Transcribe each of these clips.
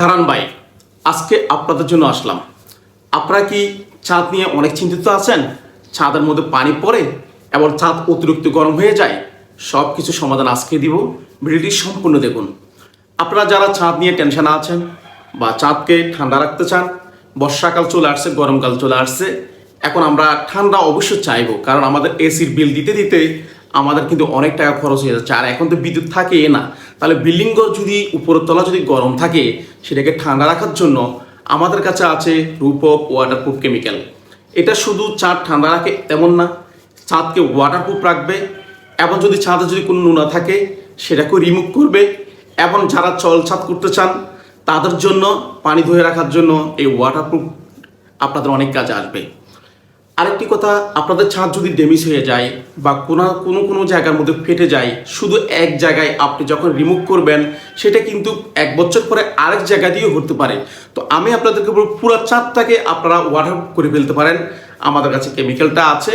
দাঁড়ান ভাই, আজকে আপনাদের জন্য আসলাম। আপনারা কি চাঁদ নিয়ে অনেক চিন্তিত আছেন? চাঁদের মধ্যে পানি পড়ে এবং চাঁদ অতিরিক্ত গরম হয়ে যায়। সব কিছু সমাধান আজকে দিব, ভিডিওটি সম্পূর্ণ দেখুন। আপনারা যারা চাঁদ নিয়ে টেনশন আছেন বা চাঁদকে ঠান্ডা রাখতে চান, বর্ষাকাল চলে আসছে, গরমকাল চলে আসছে, এখন আমরা ঠান্ডা অবশ্যই চাইবো, কারণ আমাদের এসির বিল দিতে দিতে আমাদের কিন্তু অনেক টাকা খরচ হয়ে যাচ্ছে। আর এখন তো বিদ্যুৎ থাকে না, তাহলে বিল্ডিং ঘর যদি উপরের তলা যদি গরম থাকে, সেটাকে ঠান্ডা রাখার জন্য আমাদের কাছে আছে রূপক ওয়াটারপ্রুফ কেমিক্যাল। এটা শুধু চাঁদ ঠান্ডা রাখে তেমন না, চাঁদকে ওয়াটারপ্রুফ রাখবে এবং যদি চাঁদে যদি কোনো নোনা থাকে সেটাকে রিমুভ করবে। এবং যারা চল ছাদ করতে চান তাদের জন্য পানি ধরে রাখার জন্য এই ওয়াটারপ্রুফ আপনাদের অনেক কাজে আসবে। আরেকটি কথা, আপনাদের ছাদ যদি ড্যামেজ হয়ে যায় বা কোনো জায়গার মধ্যে ফেটে যায়, শুধু এক জায়গায় আপনি যখন রিমুভ করবেন সেটা কিন্তু 1 বছর পরে আরেক জায়গা দিয়েও হতে পারে। তো আমি আপনাদেরকে বলব, পুরো ছাদটাকে আপনারা ওয়াটার করে ফেলতে পারেন। আমাদের কাছে কেমিক্যালটা আছে,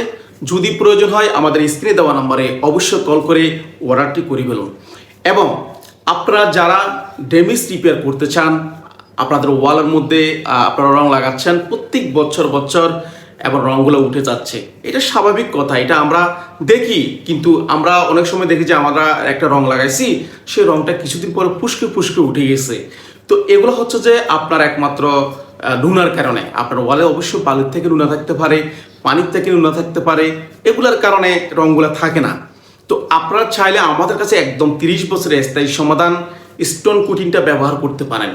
যদি প্রয়োজন হয় আমাদের স্ক্রিনে দেওয়া নম্বরে অবশ্যই কল করে অর্ডারটি করে ফেলুন। এবং আপনারা যারা ড্যামেজ রিপেয়ার করতে চান, আপনাদের ওয়ালের মধ্যে আপনারা রং লাগাচ্ছেন প্রত্যেক বছর এবং রঙগুলো উঠে যাচ্ছে, এটা স্বাভাবিক কথা, এটা আমরা দেখি। কিন্তু আমরা অনেক সময় দেখি যে আমরা একটা রং লাগাইছি, সেই রংটা কিছুদিন পরে ফুসকে উঠে গেছে। তো এগুলো হচ্ছে যে আপনার একমাত্র নোনার কারণে। আপনার ওয়ালে অবশ্যই বালির থেকে নোনা থাকতে পারে, পানির থেকে নোনা থাকতে পারে, এগুলোর কারণে রঙগুলো থাকে না। তো আপনারা চাইলে আমাদের কাছে একদম 30 বছরের স্থায়ী সমাধান স্টোন কোটিংটা ব্যবহার করতে পারেন।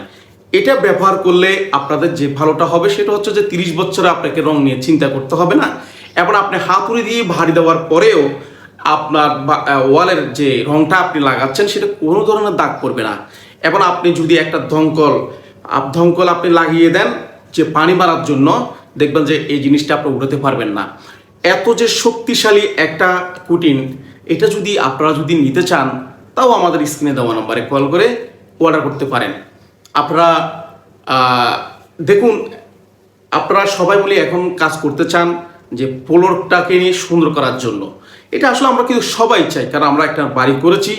এটা ব্যবহার করলে আপনাদের যে ভালোটা হবে সেটা হচ্ছে যে 30 বছরে আপনাকে রং নিয়ে চিন্তা করতে হবে না, এবং আপনি হাতুড়ি দিয়ে ভারী দেওয়ার পরেও আপনার ওয়ালের যে রংটা আপনি লাগাচ্ছেন সেটা কোনো ধরনের দাগ পড়বে না। এবং আপনি যদি একটা দমকল আপনি লাগিয়ে দেন যে পানি মারার জন্য, দেখবেন যে এই জিনিসটা আপনি উঠাতে পারবেন না। এত যে শক্তিশালী একটা কুটিন, এটা যদি আপনারা যদি নিতে চান, তাও আমাদের স্ক্রিনে দেওয়া নম্বরে কল করে অর্ডার করতে পারেন। আপনারা দেখুন, আপনারা সবাই মিলে এখন কাজ করতে চান যে ফ্লোরটাকে নিয়ে সুন্দর করার জন্য। এটা আসলে আমরা কিন্তু সবাই চাই, কারণ আমরা একটা বাড়ি করেছি,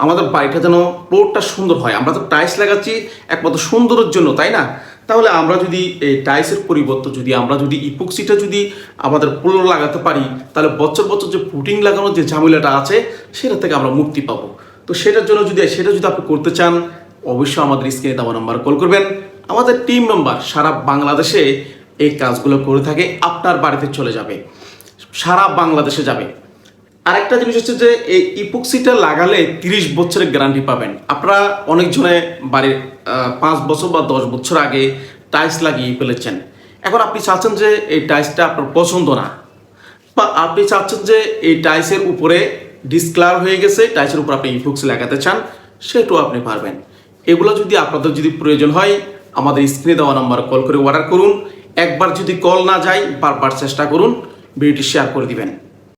আমাদের বাড়িটা যেন ফ্লোরটা সুন্দর হয়। আমরা তো টাইলস লাগাচ্ছি একমাত্র সুন্দরের জন্য, তাই না? তাহলে আমরা যদি এই টাইলসের পরিবর্তে যদি আমরা যদি ইপক্সিটা যদি আমাদের ফ্লোর লাগাতে পারি, তাহলে বছর যে পুটিং লাগানোর যে ঝামেলাটা আছে সেটা থেকে আমরা মুক্তি পাবো। তো সেটার জন্য সেটা যদি আপনি করতে চান, অবশ্যই আমাদের স্ক্রিনে দেওয়া নাম্বার কল করবেন। আমাদের টিম মেম্বার সারা বাংলাদেশে এই কাজগুলো করে থাকে, আপনার বাড়িতে চলে যাবে, সারা বাংলাদেশে যাবে। আরেকটা জিনিস হচ্ছে যে এই ইপক্সিটা লাগালে 30 বছরের গ্যারান্টি পাবেন। আপনারা অনেকজনে বাড়ির 5 বছর বা 10 বছর আগে টাইলস লাগিয়ে ফেলেছেন, এখন আপনি চাচ্ছেন যে এই টাইলসটা আপনার পছন্দ না, বা আপনি চাচ্ছেন যে এই টাইলসের উপরে ডিসকালার হয়ে গেছে, টাইলসের উপর আপনি ইপক্সি লাগাতে চান, সেটাও আপনি পারবেন। এগুলো যদি আপনাদের যদি প্রয়োজন হয়, আমাদের স্ক্রিনে দেওয়া নাম্বার কল করে অর্ডার করুন। একবার যদি কল না যায়, বারবার চেষ্টা করুন, ভিডিওটি শেয়ার করে দিবেন।